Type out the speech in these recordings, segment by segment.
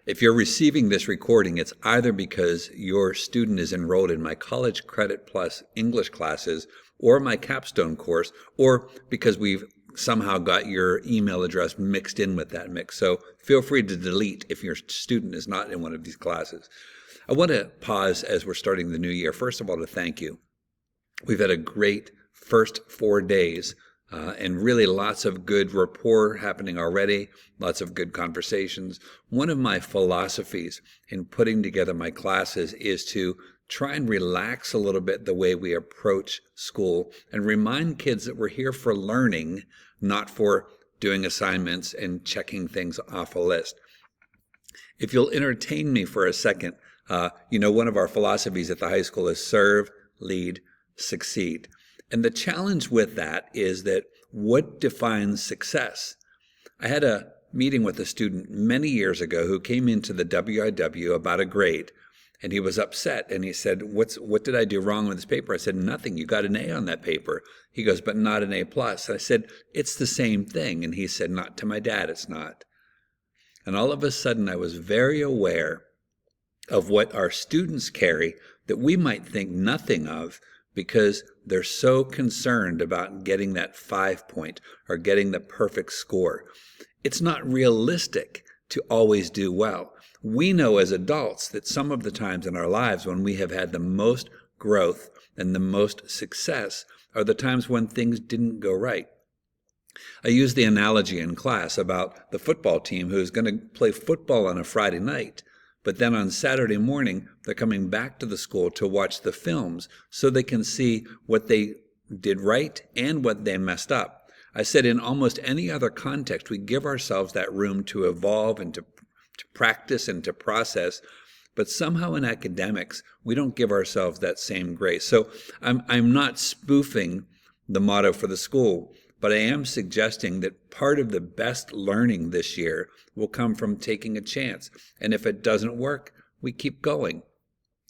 If you're receiving this recording, it's either because your student is enrolled in my College Credit Plus English classes or my capstone course, or because we've somehow got your email address mixed in with that mix. So feel free to delete if your student is not in one of these classes. I want to pause as we're starting the new year, first of all, to thank you. We've had a great first 4 days and really lots of good rapport happening already, lots of good conversations. One of my philosophies in putting together my classes is to try and relax a little bit the way we approach school and remind kids that we're here for learning, not for doing assignments and checking things off a list. If you'll entertain me for a second, one of our philosophies at the high school is serve, lead, succeed. And the challenge with that is that what defines success? I had a meeting with a student many years ago who came into the WIW about a grade, and he was upset, and he said, what did I do wrong with this paper? I said, nothing. You got an A on that paper. He goes, but not an A plus. I said, it's the same thing. And he said, not to my dad, it's not. And all of a sudden, I was very aware of what our students carry that we might think nothing of, because they're so concerned about getting that 5 point or getting the perfect score. It's not realistic to always do well. We know as adults that some of the times in our lives when we have had the most growth and the most success are the times when things didn't go right. I use the analogy in class about the football team who's going to play football on a Friday night, but then on Saturday morning, they're coming back to the school to watch the films so they can see what they did right and what they messed up. I said in almost any other context, we give ourselves that room to evolve and to practice and to process, but somehow in academics, we don't give ourselves that same grace. So I'm not spoofing the motto for the school, but I am suggesting that part of the best learning this year will come from taking a chance. And if it doesn't work, we keep going.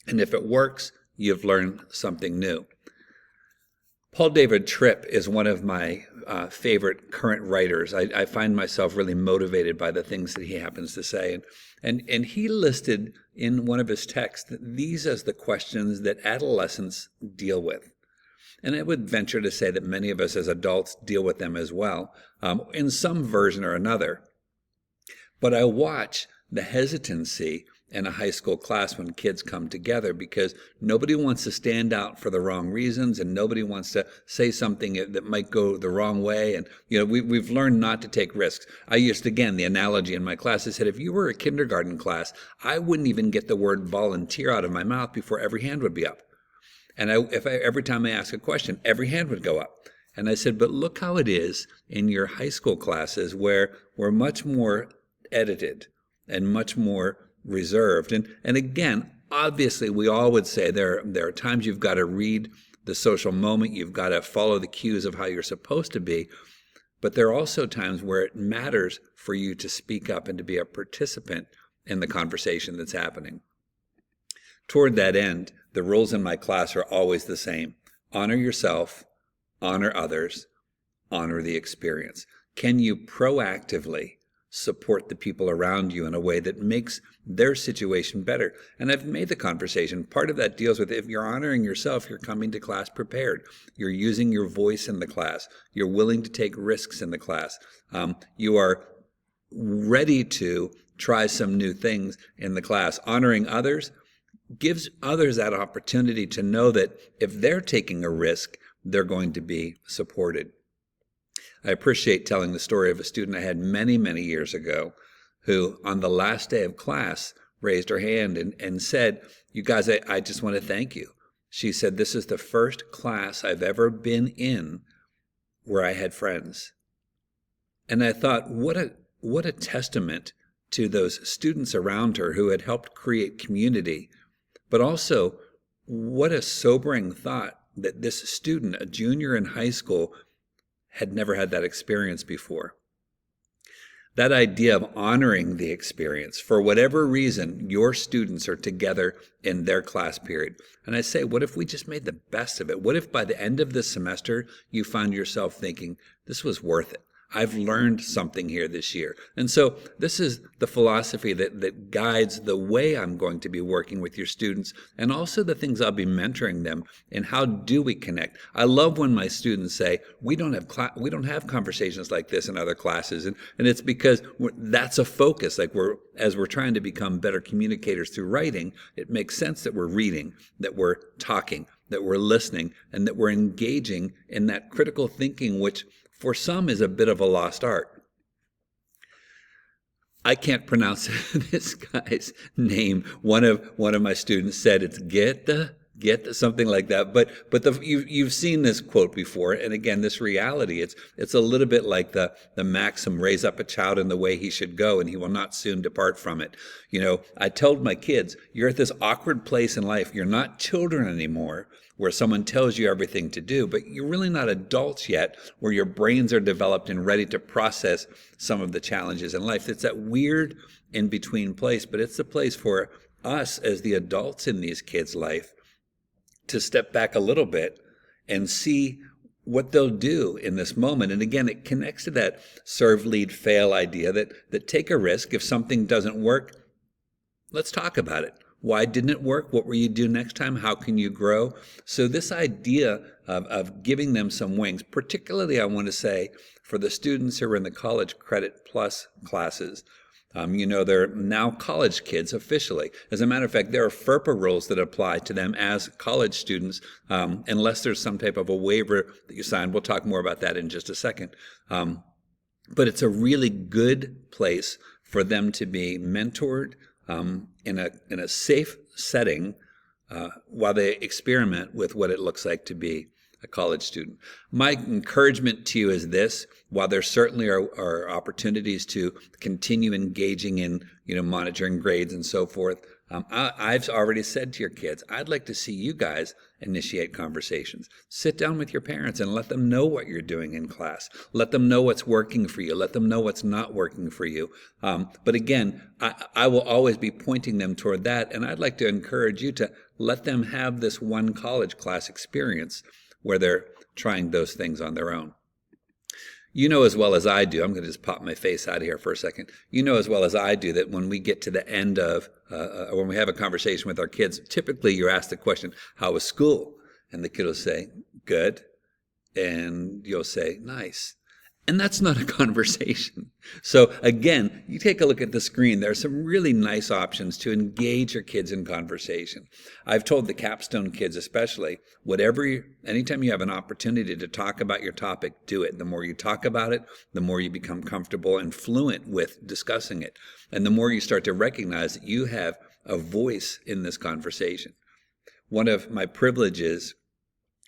And if it works, you've learned something new. Paul David Tripp is one of my favorite current writers. I find myself really motivated by the things that he happens to say. And he listed in one of his texts these as the questions that adolescents deal with. And I would venture to say that many of us as adults deal with them as well, in some version or another. But I watch the hesitancy in a high school class when kids come together because nobody wants to stand out for the wrong reasons and nobody wants to say something that might go the wrong way. And, we've learned not to take risks. I used, again, the analogy in my class. I said, if you were a kindergarten class, I wouldn't even get the word volunteer out of my mouth before every hand would be up. And every time I ask a question, every hand would go up. And I said, but look how it is in your high school classes where we're much more edited and much more reserved. And again, obviously, we all would say there are times you've got to read the social moment. You've got to follow the cues of how you're supposed to be. But there are also times where it matters for you to speak up and to be a participant in the conversation that's happening. Toward that end, the rules in my class are always the same. Honor yourself, honor others, honor the experience. Can you proactively support the people around you in a way that makes their situation better? And I've made the conversation. Part of that deals with if you're honoring yourself, you're coming to class prepared. You're using your voice in the class. You're willing to take risks in the class. You are ready to try some new things in the class. Honoring others gives others that opportunity to know that if they're taking a risk, they're going to be supported. I appreciate telling the story of a student I had many, many years ago who, on the last day of class, raised her hand and said, you guys, I just want to thank you. She said, this is the first class I've ever been in where I had friends. And I thought, what a testament to those students around her who had helped create community. But also, what a sobering thought that this student, a junior in high school, had never had that experience before. That idea of honoring the experience, for whatever reason, your students are together in their class period. And I say, what if we just made the best of it? What if by the end of this semester, you find yourself thinking, this was worth it. I've learned something here this year. And so this is the philosophy that guides the way I'm going to be working with your students, and also the things I'll be mentoring them. And how do we connect? I love when my students say, we don't have conversations like this in other classes. And it's because that's a focus. Like as we're trying to become better communicators through writing, it makes sense that we're reading, that we're talking, that we're listening, and that we're engaging in that critical thinking, which for some is a bit of a lost art. I can't pronounce this guy's name. One of my students said it's Goethe, something like that. But you've seen this quote before, and again, this reality. It's a little bit like the maxim: raise up a child in the way he should go, and he will not soon depart from it. I told my kids, you're at this awkward place in life. You're not children anymore, where someone tells you everything to do, but you're really not adults yet, where your brains are developed and ready to process some of the challenges in life. It's that weird in between place, but it's the place for us as the adults in these kids' life to step back a little bit and see what they'll do in this moment. And again, it connects to that serve, lead, fail idea that take a risk. If something doesn't work, let's talk about it. Why didn't it work? What will you do next time? How can you grow? So this idea of giving them some wings, particularly I want to say for the students who are in the College Credit Plus classes, they're now college kids officially. As a matter of fact, there are FERPA rules that apply to them as college students, unless there's some type of a waiver that you sign. We'll talk more about that in just a second. But it's a really good place for them to be mentored in a safe setting while they experiment with what it looks like to be a college student. My encouragement to you is this: while there certainly are opportunities to continue engaging in monitoring grades and so forth, I've already said to your kids, I'd like to see you guys initiate conversations. Sit down with your parents and let them know what you're doing in class. Let them know what's working for you. Let them know what's not working for you. But again, I will always be pointing them toward that, and I'd like to encourage you to let them have this one college class experience where they're trying those things on their own. You know as well as I do, I'm going to just pop my face out of here for a second. You know as well as I do that when we get to the end of, when we have a conversation with our kids, typically you're asked the question, how was school? And the kid will say, good. And you'll say, nice. And that's not a conversation. So again, you take a look at the screen. There are some really nice options to engage your kids in conversation. I've told the capstone kids especially, anytime you have an opportunity to talk about your topic, do it. The more you talk about it, the more you become comfortable and fluent with discussing it. And the more you start to recognize that you have a voice in this conversation. One of my privileges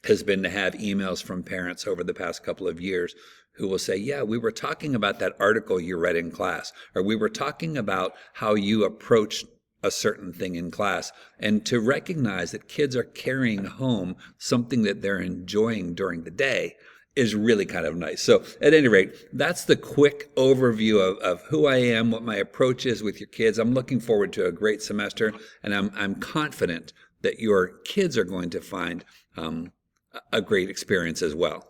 has been to have emails from parents over the past couple of years who will say, yeah, we were talking about that article you read in class, or we were talking about how you approached a certain thing in class. And to recognize that kids are carrying home something that they're enjoying during the day is really kind of nice. So at any rate, that's the quick overview of who I am, what my approach is with your kids. I'm looking forward to a great semester, and I'm confident that your kids are going to find a great experience as well.